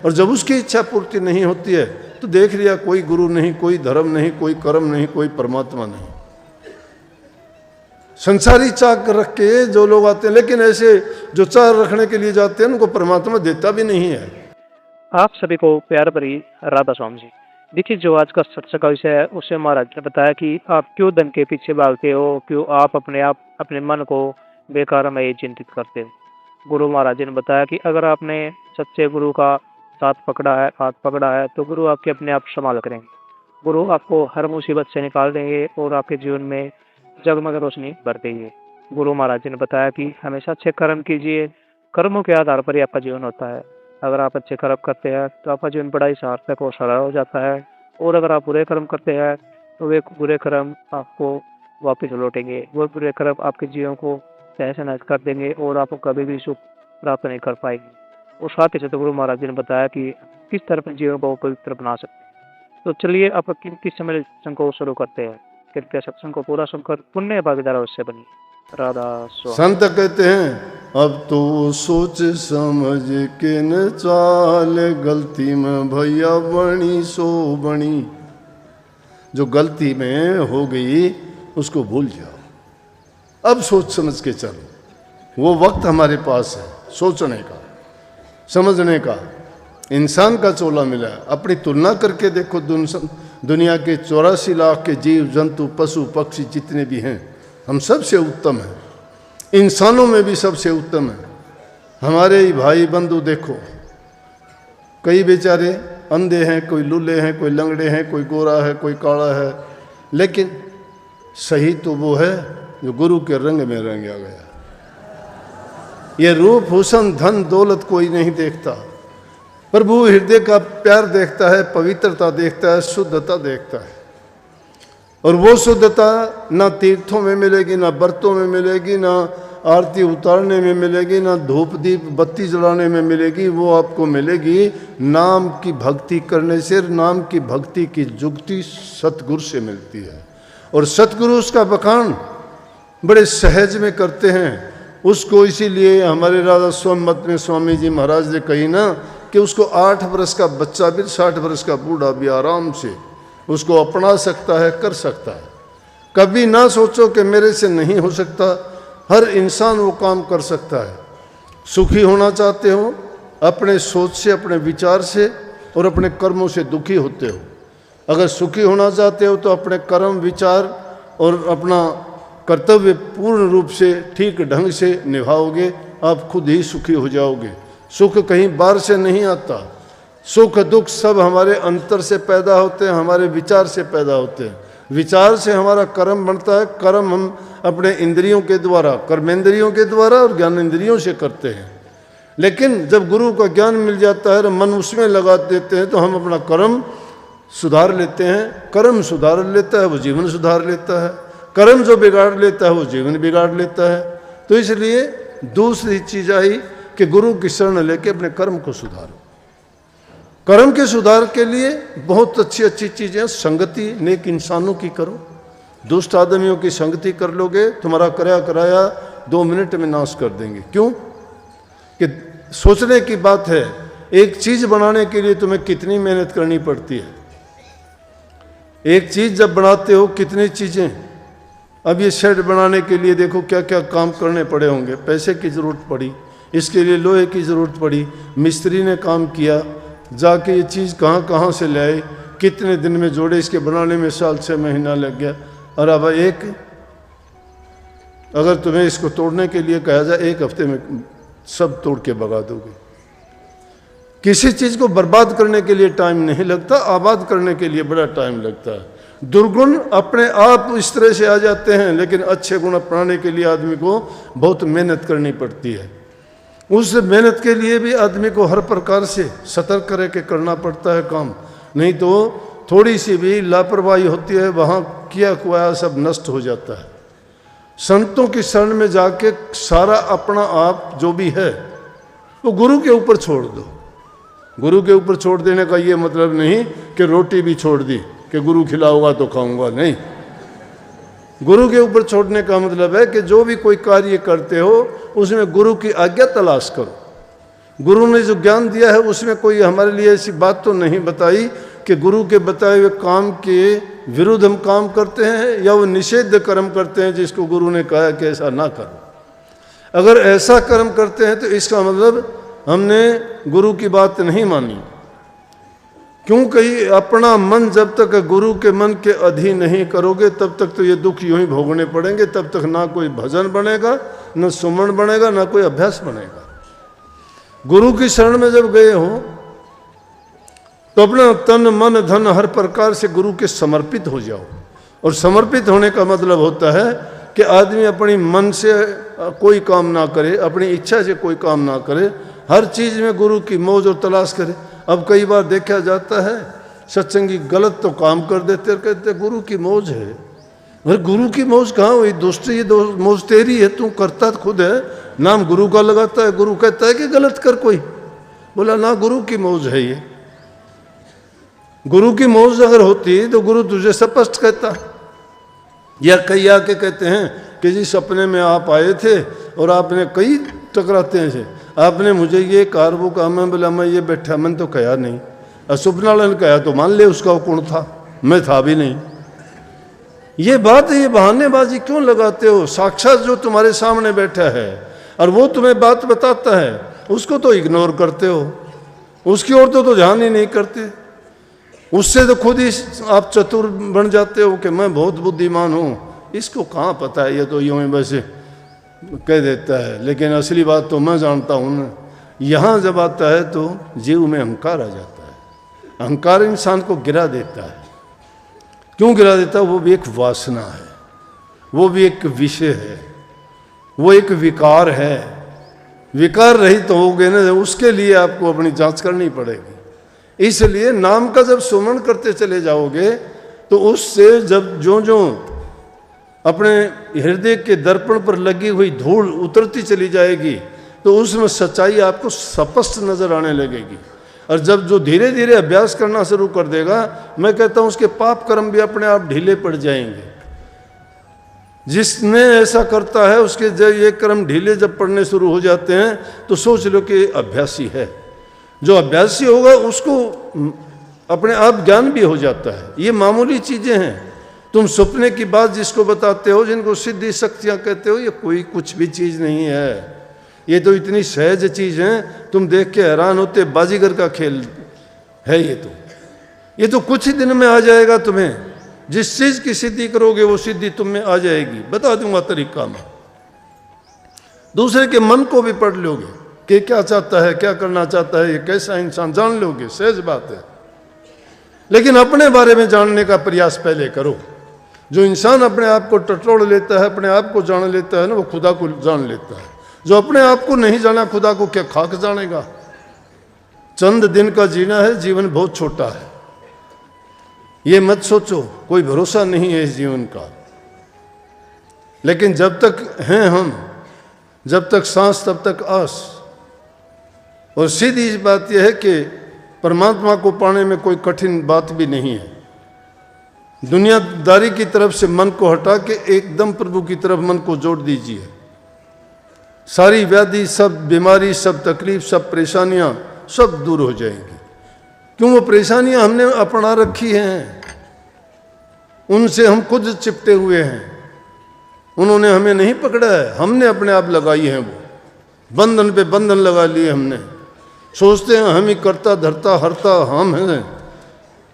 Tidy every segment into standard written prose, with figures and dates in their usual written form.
और जब उसकी इच्छा पूर्ति नहीं होती है तो देख लिया, कोई गुरु नहीं, कोई धर्म नहीं, कोई कर्म नहीं, कोई परमात्मा नहीं। संसारी चाह रख के जो लोग आते हैं, लेकिन ऐसे जो चाह रखने के लिए जाते हैं उनको परमात्मा देता भी नहीं है। आप सभी को प्यार भरी राधा स्वामी जी। देखिए, जो आज का सत्संग का विषय है उससे महाराज ने बताया कि आप क्यों धन के पीछे भागते हो, क्यों आप अपने मन को बेकार में ही चिंतित करते हो। गुरु महाराज जी ने बताया कि अगर आपने सच्चे गुरु का हाथ पकड़ा है तो गुरु आपके अपने आप संभाल करेंगे। गुरु आपको हर मुसीबत से निकाल देंगे और आपके जीवन में जगमग रोशनी भर देंगे। गुरु महाराज जी ने बताया कि हमेशा अच्छे कर्म कीजिए, कर्मों के आधार पर ही आपका जीवन होता है। अगर आप अच्छे कर्म करते हैं तो आपका जीवन बड़ा ही सार्थक और सरल हो जाता है, और अगर आप बुरे कर्म करते हैं तो वे बुरे कर्म आपको वापस लौटेंगे। वो बुरे कर्म आपके जीवन को तहस नहस कर देंगे और आपको कभी भी सुख प्राप्त नहीं कर पाएंगे। और साथ ही साथ गुरु महाराज जी ने बताया कि किस तरह अपने जीवन को पवित्र बना सकते हैं। तो चलिए अब किस समय सत्संग को शुरू करते हैं। कृपया सत्संग को पूरा सुनकर पुण्य भागीदार अवश्य बनिए। राधा स्वामी। संत कहते हैं अब तो सोच समझ के न चाल, गलती में भैया बनी सो बनी। जो गलती में हो गई उसको भूल जाओ, अब सोच समझ के चलो। वो वक्त हमारे पास है सोचने का, समझने का। इंसान का चोला मिला है, अपनी तुलना करके देखो। दुनिया के 84 लाख के जीव जंतु पशु पक्षी जितने भी हैं, हम सबसे उत्तम हैं। इंसानों में भी सबसे उत्तम है। हमारे ही भाई बंधु देखो, कई बेचारे अंधे हैं, कोई लूले हैं, कोई लंगड़े हैं, कोई गोरा है, कोई काला है, लेकिन सही तो वो है जो गुरु के रंग में रंगा गया। ये रूप हुसन धन दौलत कोई नहीं देखता, प्रभु हृदय का प्यार देखता है, पवित्रता देखता है, शुद्धता देखता है। और वो शुद्धता ना तीर्थों में मिलेगी, ना व्रतों में मिलेगी, ना आरती उतारने में मिलेगी, ना धूप दीप बत्ती जलाने में मिलेगी। वो आपको मिलेगी नाम की भक्ति करने से। नाम की भक्ति की जुक्ति सतगुरु से मिलती है, और सतगुरु उसका बखान बड़े सहज में करते हैं उसको। इसीलिए हमारे राधा स्वामी मत में स्वामी जी महाराज ने कही ना कि उसको 8 वर्ष का बच्चा भी 60 वर्ष का बूढ़ा भी आराम से उसको अपना सकता है, कर सकता है। कभी ना सोचो कि मेरे से नहीं हो सकता, हर इंसान वो काम कर सकता है। सुखी होना चाहते हो, अपने सोच से, अपने विचार से और अपने कर्मों से दुखी होते हो। अगर सुखी होना चाहते हो तो अपने कर्म विचार और अपना कर्तव्य पूर्ण रूप से ठीक ढंग से निभाओगे, आप खुद ही सुखी हो जाओगे। सुख कहीं बाहर से नहीं आता। सुख दुख सब हमारे अंतर से पैदा होते हैं, हमारे विचार से पैदा होते हैं। विचार से हमारा कर्म बनता है। कर्म हम अपने इंद्रियों के द्वारा, कर्मेंद्रियों के द्वारा और ज्ञानेंद्रियों से करते हैं। लेकिन जब गुरु का ज्ञान मिल जाता है, मन उसमें लगा देते हैं, तो हम अपना कर्म सुधार लेते हैं। कर्म सुधार लेता है वो जीवन सुधार लेता है, कर्म जो बिगाड़ लेता है वो जीवन बिगाड़ लेता है। तो इसलिए दूसरी चीज आई कि गुरु की शरण लेके अपने कर्म को सुधारो। कर्म के सुधार के लिए बहुत अच्छी अच्छी चीजें, संगति नेक इंसानों की करो। दुष्ट आदमियों की संगति कर लोगे, तुम्हारा कराया 2 मिनट में नाश कर देंगे। क्यों? कि सोचने की बात है, एक चीज बनाने के लिए तुम्हें कितनी मेहनत करनी पड़ती है। एक चीज जब बनाते हो कितनी चीजें। अब ये शेड बनाने के लिए देखो क्या क्या काम करने पड़े होंगे। पैसे की जरूरत पड़ी, इसके लिए लोहे की ज़रूरत पड़ी, मिस्त्री ने काम किया, जाके ये चीज़ कहाँ कहाँ से लाए, कितने दिन में जोड़े, इसके बनाने में साल 6 महीना लग गया। और अब अगर तुम्हें इसको तोड़ने के लिए कहा जाए 1 हफ्ते में सब तोड़ के भगा दोगे। किसी चीज़ को बर्बाद करने के लिए टाइम नहीं लगता, आबाद करने के लिए बड़ा टाइम लगता है। दुर्गुण अपने आप इस तरह से आ जाते हैं, लेकिन अच्छे गुण अपनाने के लिए आदमी को बहुत मेहनत करनी पड़ती है। उस मेहनत के लिए भी आदमी को हर प्रकार से सतर्क रह के करना पड़ता है काम, नहीं तो थोड़ी सी भी लापरवाही होती है, वहाँ किया कुआया सब नष्ट हो जाता है। संतों की शरण में जाके सारा अपना आप जो भी है वो गुरु के ऊपर छोड़ दो। गुरु के ऊपर छोड़ देने का ये मतलब नहीं कि रोटी भी छोड़ दी कि गुरु खिलाऊंगा तो खाऊंगा, नहीं। गुरु के ऊपर छोड़ने का मतलब है कि जो भी कोई कार्य करते हो उसमें गुरु की आज्ञा तलाश करो। गुरु ने जो ज्ञान दिया है उसमें कोई हमारे लिए ऐसी बात तो नहीं बताई कि गुरु के बताए हुए काम के विरुद्ध हम काम करते हैं या वो निषेध कर्म करते हैं जिसको गुरु ने कहा है कि ऐसा ना करो। अगर ऐसा कर्म करते हैं तो इसका मतलब हमने गुरु की बात नहीं मानी। क्योंकि अपना मन जब तक गुरु के मन के अधीन नहीं करोगे तब तक तो ये दुख यूं ही भोगने पड़ेंगे। तब तक ना कोई भजन बनेगा, न सुमन बनेगा, ना कोई अभ्यास बनेगा। गुरु की शरण में जब गए हो तो अपना तन मन धन हर प्रकार से गुरु के समर्पित हो जाओ। और समर्पित होने का मतलब होता है कि आदमी अपनी मन से कोई काम ना करे, अपनी इच्छा से कोई काम ना करे, हर चीज़ में गुरु की मौज और तलाश करे। अब कई बार देखा जाता है सत्संगी गलत तो काम कर देते, कहते गुरु की मौज है। अरे गुरु की मौज कहाँ हुई? दोस्ती ये मौज तेरी है, तू करता खुद है, नाम गुरु का लगाता है। गुरु कहता है कि गलत कर कोई, बोला ना गुरु की मौज है ये। गुरु की मौज अगर होती तो गुरु तुझे स्पष्ट कहता। या कई आके कहते हैं कि जी सपने में आप आए थे और आपने कई टकराते हैं, आपने मुझे ये कार वो कहा। मैं बोला मैं ये बैठा, मैंने तो कहा नहीं। असुपनालन कहा तो मान ले उसका कौन था, मैं था भी नहीं। ये बात, ये बहानेबाजी क्यों लगाते हो? साक्षात जो तुम्हारे सामने बैठा है और वो तुम्हें बात बताता है उसको तो इग्नोर करते हो, उसकी ओर तो ध्यान ही नहीं करते। उससे तो खुद ही आप चतुर बन जाते हो कि मैं बहुत बुद्धिमान हूँ। इसको कहाँ पता है, ये तो यूँ ही बस कह देता है, लेकिन असली बात तो मैं जानता हूँ ना। यहाँ जब आता है तो जीव में अहंकार आ जाता है। अहंकार इंसान को गिरा देता है। क्यों गिरा देता है? वो भी एक वासना है, वो भी एक विषय है, वो एक विकार है। विकार रहित तो हो गए ना, उसके लिए आपको अपनी जांच करनी पड़ेगी। इसलिए नाम का जब सुमरण करते चले जाओगे तो उससे जब जो जो अपने हृदय के दर्पण पर लगी हुई धूल उतरती चली जाएगी तो उसमें सच्चाई आपको स्पष्ट नजर आने लगेगी। और जब जो धीरे धीरे अभ्यास करना शुरू कर देगा, मैं कहता हूं उसके पाप कर्म भी अपने आप ढीले पड़ जाएंगे। जिसने ऐसा करता है उसके जब ये कर्म ढीले जब पड़ने शुरू हो जाते हैं तो सोच लो कि अभ्यासी है। जो अभ्यासी होगा उसको अपने आप ज्ञान भी हो जाता है। ये मामूली चीजें हैं। तुम सपने की बात जिसको बताते हो, जिनको सिद्धि शक्तियां कहते हो, ये कोई कुछ भी चीज नहीं है। ये तो इतनी सहज चीज है, तुम देख के हैरान होते, बाजीगर का खेल है ये तो कुछ ही दिन में आ जाएगा। तुम्हें जिस चीज की सिद्धि करोगे वो सिद्धि तुम में आ जाएगी। बता दूंगा तरीका मैं। दूसरे के मन को भी पढ़ लोगे कि क्या चाहता है, क्या करना चाहता है, ये कैसा इंसान, जान लोगे, सहज बात है। लेकिन अपने बारे में जानने का प्रयास पहले करो। जो इंसान अपने आप को टटोल लेता है, अपने आप को जान लेता है ना, वो खुदा को जान लेता है। जो अपने आप को नहीं जाना, खुदा को क्या खाक जानेगा। चंद दिन का जीना है, जीवन बहुत छोटा है। ये मत सोचो, कोई भरोसा नहीं है इस जीवन का। लेकिन जब तक हैं हम, जब तक सांस तब तक आस। और सीधी इस बात यह है कि परमात्मा को पाने में कोई कठिन बात भी नहीं है। दुनियादारी की तरफ से मन को हटा के एकदम प्रभु की तरफ मन को जोड़ दीजिए। सारी व्याधि, सब बीमारी, सब तकलीफ, सब परेशानियां सब दूर हो जाएंगी। क्यों? वो परेशानियां हमने अपना रखी हैं, उनसे हम खुद चिपटे हुए हैं। उन्होंने हमें नहीं पकड़ा है, हमने अपने आप लगाई हैं। वो बंधन पे बंधन लगा लिए हमने। सोचते हैं हम ही करता धरता हरता हम हैं,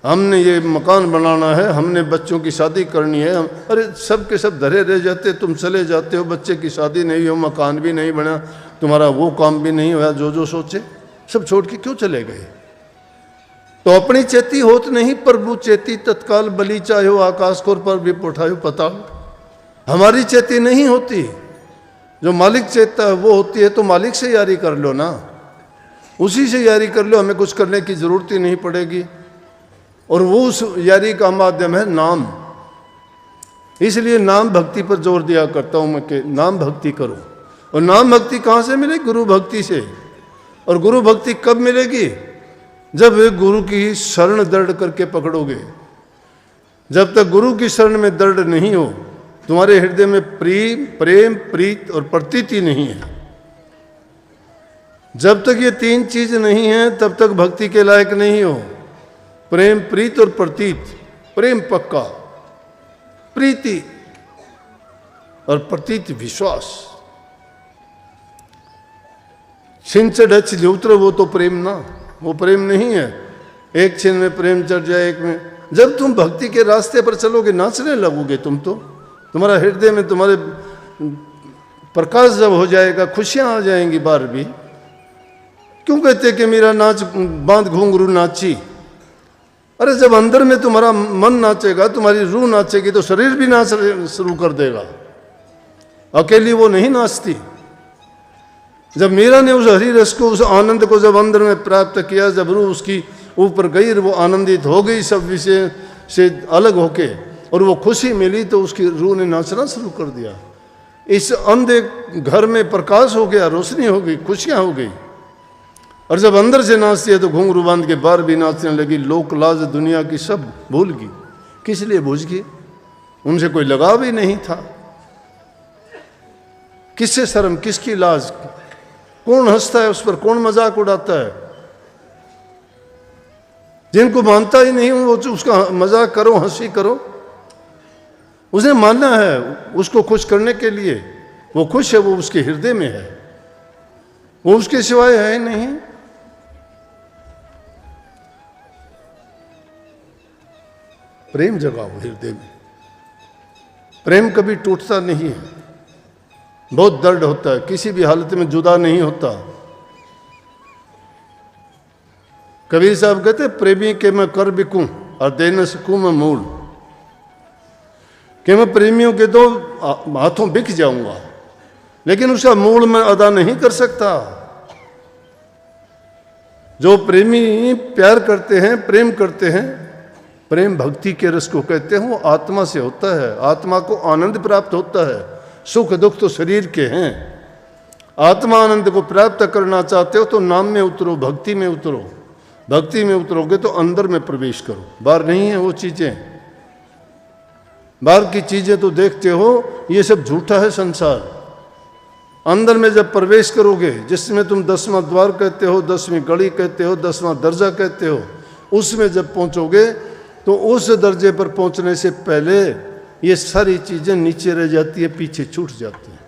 हमने ये मकान बनाना है, हमने बच्चों की शादी करनी है। अरे सब के सब धरे रह जाते, तुम चले जाते हो, बच्चे की शादी नहीं हो, मकान भी नहीं बना, तुम्हारा वो काम भी नहीं हुआ जो जो सोचे, सब छोड़ के क्यों चले गए? तो अपनी चेती होत नहीं, प्रभु चेती तत्काल बलि चाहे आकाश कोर पर भी उठायो पता। हमारी चेती नहीं होती, जो मालिक चेतता है वो होती है। तो मालिक से यारी कर लो ना, उसी से यारी कर लो, हमें कुछ करने की जरूरत ही नहीं पड़ेगी। और वो उस यारी का माध्यम है नाम। इसलिए नाम भक्ति पर जोर दिया करता हूं मैं कि नाम भक्ति करो। और नाम भक्ति कहाँ से मिलेगी? गुरु भक्ति से। और गुरु भक्ति कब मिलेगी? जब गुरु की शरण दृढ़ करके पकड़ोगे। जब तक गुरु की शरण में दृढ़ नहीं हो, तुम्हारे हृदय में प्रेम, प्रीत और प्रतीति नहीं है। जब तक ये तीन चीज नहीं है तब तक भक्ति के लायक नहीं हो। प्रेम, प्रीत और प्रतीत। प्रेम पक्का, प्रीति और प्रतीत विश्वास। छिंच डच उतर वो तो प्रेम ना, वो प्रेम नहीं है। एक छिन में प्रेम चढ़ जाए एक में। जब तुम भक्ति के रास्ते पर चलोगे नाचने लगोगे तुम तो, तुम्हारा हृदय में तुम्हारे प्रकाश जब हो जाएगा, खुशियां आ जाएंगी बाहर भी। क्यों कहते कि मेरा नाच बांध घुंघरू नाची? अरे जब अंदर में तुम्हारा मन नाचेगा, तुम्हारी रूह नाचेगी, तो शरीर भी नाच शुरू कर देगा। अकेली वो नहीं नाचती। जब मीरा ने उस हरि रस को, उस आनंद को जब अंदर में प्राप्त किया, जब रूह उसकी ऊपर गई, वो आनंदित हो गई सब विषय से अलग होके, और वो खुशी मिली, तो उसकी रूह ने नाचना शुरू कर दिया। इस अंधे घर में प्रकाश हो गया, रोशनी हो गई, खुशियां हो गई। और जब अंदर से नाचती है तो घुंघरू बांध के बाहर भी नाचने लगी। लोक लाज दुनिया की सब भूल गई। किस लिए भूल गई? उनसे कोई लगाव ही नहीं था। किससे शर्म, किसकी लाज? कौन हंसता है उस पर, कौन मजाक उड़ाता है? जिनको मानता ही नहीं वो उसका मजाक करो, हंसी करो। उसे मानना है उसको खुश करने के लिए। वो खुश है, वो उसके हृदय में है, वो उसके सिवाय है नहीं। प्रेम जगाओ हृदय में। प्रेम कभी टूटता नहीं है। बहुत दर्द होता है, किसी भी हालत में जुदा नहीं होता। कबीर साहब कहते प्रेमी के मैं कर बिकूं और दे न सकूं मैं मूल, कि मैं प्रेमियों के दो हाथों बिक जाऊंगा, लेकिन उसका मूल मैं अदा नहीं कर सकता। जो प्रेमी प्यार करते हैं, प्रेम करते हैं, प्रेम भक्ति के रस को कहते हैं, वो आत्मा से होता है। आत्मा को आनंद प्राप्त होता है। सुख दुख तो शरीर के हैं। आत्मा आनंद को प्राप्त करना चाहते हो तो नाम में उतरो, भक्ति में उतरो। भक्ति में उतरोगे तो अंदर में प्रवेश करो। बाहर नहीं है वो चीजें। बाहर की चीजें तो देखते हो, ये सब झूठा है संसार। अंदर में जब प्रवेश करोगे, जिसमें तुम 10वां द्वार कहते हो, 10वीं गली कहते हो, 10वां दर्जा कहते हो, उसमें जब पहुंचोगे तो उस दर्जे पर पहुंचने से पहले ये सारी चीजें नीचे रह जाती है, पीछे छूट जाती हैं।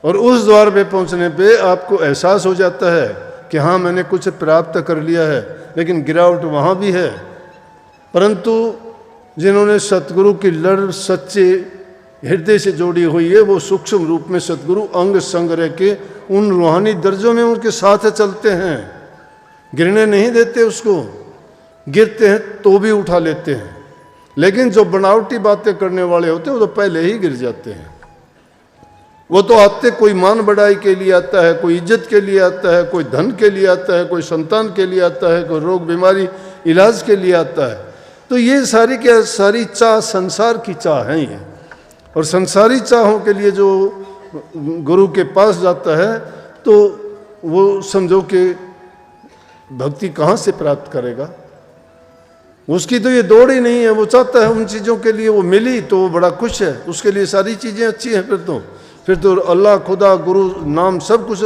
और उस द्वार पे पहुंचने पे आपको एहसास हो जाता है कि हाँ मैंने कुछ प्राप्त कर लिया है, लेकिन गिरावट वहाँ भी है। परंतु जिन्होंने सतगुरु की लड़ सच्चे हृदय से जोड़ी हुई है, वो सूक्ष्म रूप में सतगुरु अंग संग रह के उन रूहानी दर्जों में उनके साथ चलते हैं। गिरने नहीं देते उसको, गिरते हैं तो भी उठा लेते हैं। लेकिन जो बनावटी बातें करने वाले होते हैं वो तो पहले ही गिर जाते हैं। वो तो आते कोई मान बढ़ाई के लिए आता है, कोई इज्जत के लिए आता है, कोई धन के लिए आता है, कोई संतान के लिए आता है, कोई रोग बीमारी इलाज के लिए आता है। तो ये सारी क्या सारी चाह संसार की चाह है ये। और संसारी चाहों के लिए जो गुरु के पास जाता है तो वो समझो कि भक्ति कहाँ से प्राप्त करेगा। उसकी तो ये दौड़ ही नहीं है। वो चाहता है उन चीज़ों के लिए, वो मिली तो वो बड़ा खुश है, उसके लिए सारी चीज़ें अच्छी हैं। फिर तो अल्लाह, खुदा, गुरु, नाम सब कुछ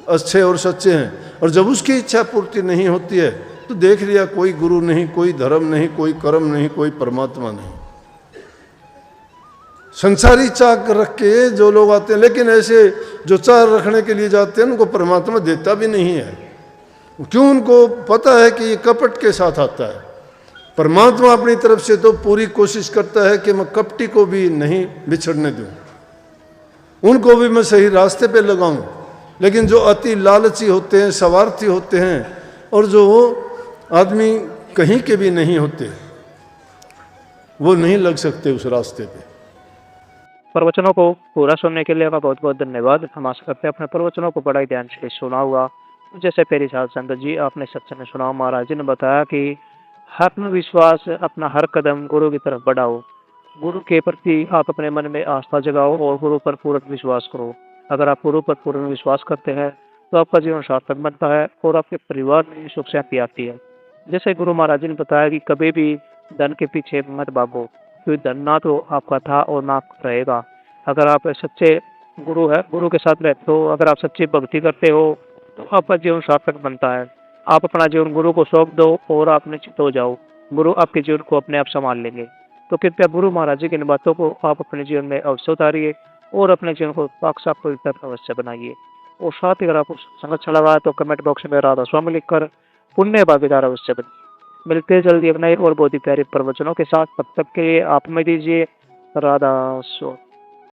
अच्छे और सच्चे हैं। और जब उसकी इच्छा पूर्ति नहीं होती है तो देख लिया, कोई गुरु नहीं, कोई धर्म नहीं, कोई कर्म नहीं, कोई परमात्मा नहीं। संसारी चाह रख के जो लोग आते हैं, लेकिन ऐसे जो चाह रखने के लिए जाते हैं उनको परमात्मा देता भी नहीं है। क्यों? उनको पता है कि ये कपट के साथ आता है। परमात्मा अपनी तरफ से तो पूरी कोशिश करता है कि मैं कपटी को भी नहीं बिछड़ने दूं, उनको भी मैं सही रास्ते पे लगाऊं। लेकिन जो अति लालची होते हैं, स्वार्थी होते हैं, और जो आदमी कहीं के भी नहीं होते, वो नहीं लग सकते उस रास्ते पे। प्रवचनों को पूरा सुनने के लिए आपका बहुत बहुत धन्यवाद। हम आशा करते हैं अपने प्रवचनों को बड़ा ही ध्यान से सुना हुआ। जैसे पेरी साल संगत जी आपने सत्संग में सुना, महाराज जी ने बताया कि आत्मविश्वास अपना हर कदम गुरु की तरफ बढ़ाओ। गुरु के प्रति आप अपने मन में आस्था जगाओ और गुरु पर पूर्ण विश्वास करो। अगर आप गुरु पर पूर्ण विश्वास करते हैं तो आपका जीवन सार्थक बनता है और आपके परिवार में सुख शांति आती है। जैसे गुरु महाराज जी ने बताया कि कभी भी धन के पीछे मत भागो, क्योंकि धन ना तो आपका था और ना रहेगा। अगर आप सच्चे गुरु के साथ रहते हो, अगर आप सच्ची भक्ति करते हो तो आपका जीवन सार्थक बनता है। आप अपना जीवन गुरु को सौंप दो और आप निश्चित हो जाओ, गुरु आपके जीवन को अपने आप संभाल लेंगे। तो कृपया गुरु महाराज जी की इन बातों को आप अपने जीवन में अवश्य उतारिए और अपने जीवन को साक्षात पवित्र अवश्य बनाइए। और साथ ही अगर आपको संगत अच्छा लगा है तो कमेंट बॉक्स में राधा स्वामी लिखकर पुण्य भागीदार अवश्य बनिए। मिलते हैं जल्दी अपने और बहुत ही प्यारे प्रवचनों के साथ। तब तक के लिए आप में दीजिए राधा स्वामी।